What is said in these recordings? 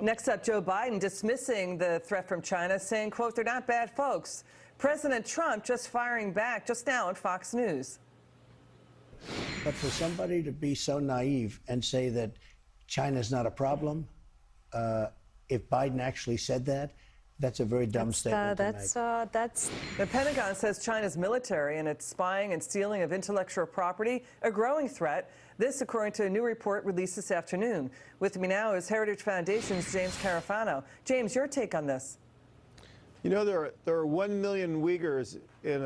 Next up, Joe Biden dismissing the threat from China, saying, quote, they're not bad folks. President Trump just firing back just now on Fox News. But for somebody to be so naive and say that China's not a problem, if Biden actually said that, that's a very dumb statement to make. The Pentagon says China's military and its spying and stealing of intellectual property a growing threat. This, according to a new report released this afternoon. With me now is Heritage Foundation's James Carafano. James, your take on this? You know, there are 1 million Uyghurs in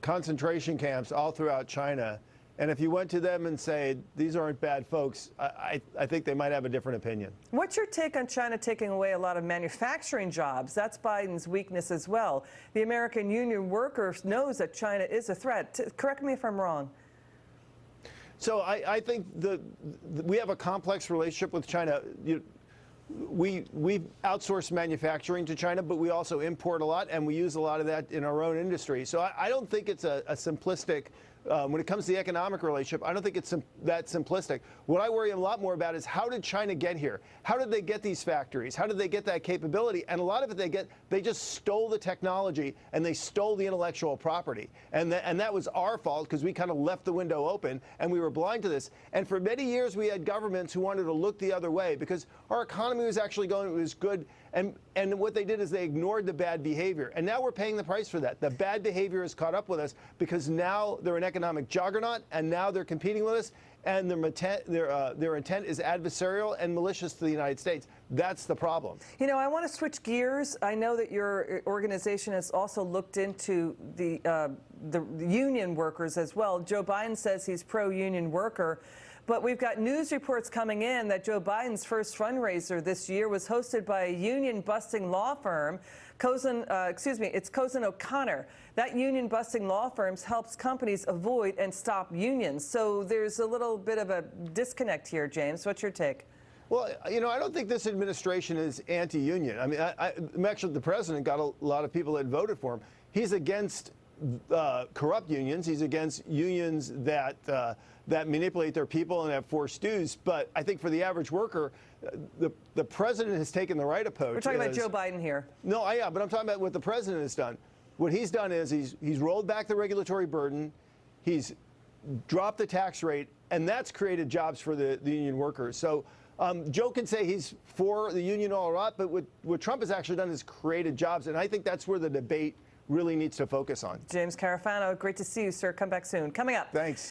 concentration camps all throughout China. And if you went to them and say, these aren't bad folks, I think they might have a different opinion. What's your take on China taking away a lot of manufacturing jobs? That's Biden's weakness as well. The American union worker knows that China is a threat. Correct me if I'm wrong. So I think we have a complex relationship with China. We outsource manufacturing to China, but we also import a lot, and we use a lot of that in our own industry. So I don't think it's a simplistic, when it comes to the economic relationship, I don't think it's that simplistic. What I worry a lot more about is how did China get here? How did they get these factories? How did they get that capability? And a lot of it they just stole the technology and they stole the intellectual property. And that was our fault because we kind of left the window open and we were blind to this. And for many years we had governments who wanted to look the other way because our economy was actually going, it was good. And what they did is they ignored the bad behavior. And now we're paying the price for that. The bad behavior has caught up with us because now they're an economic juggernaut and now they're competing with us. And their intent is adversarial and malicious to the United States. That's the problem. You know, I want to switch gears. I know that your organization has also looked into the union workers as well. Joe Biden says he's pro-union worker. But we've got news reports coming in that Joe Biden's first fundraiser this year was hosted by a union-busting law firm. It's Cozen O'Connor. That union-busting law firm helps companies avoid and stop unions. So there's a little bit of a disconnect here, James. What's your take? Well, you know, I don't think this administration is anti-union. I mean, actually, the president got a lot of people that voted for him. He's against corrupt unions. He's against unions that manipulate their people and have forced dues. But I think for the average worker, the president has taken the right approach. We're talking about Joe Biden here. No, yeah, but I'm talking about what the president has done. What he's done is he's rolled back the regulatory burden, he's dropped the tax rate, and that's created jobs for the union workers. So Joe can say he's for the union all right, but what Trump has actually done is created jobs, and I think that's where the debate really needs to focus on. James Carafano, great to see you, sir. Come back soon. Coming up. Thanks.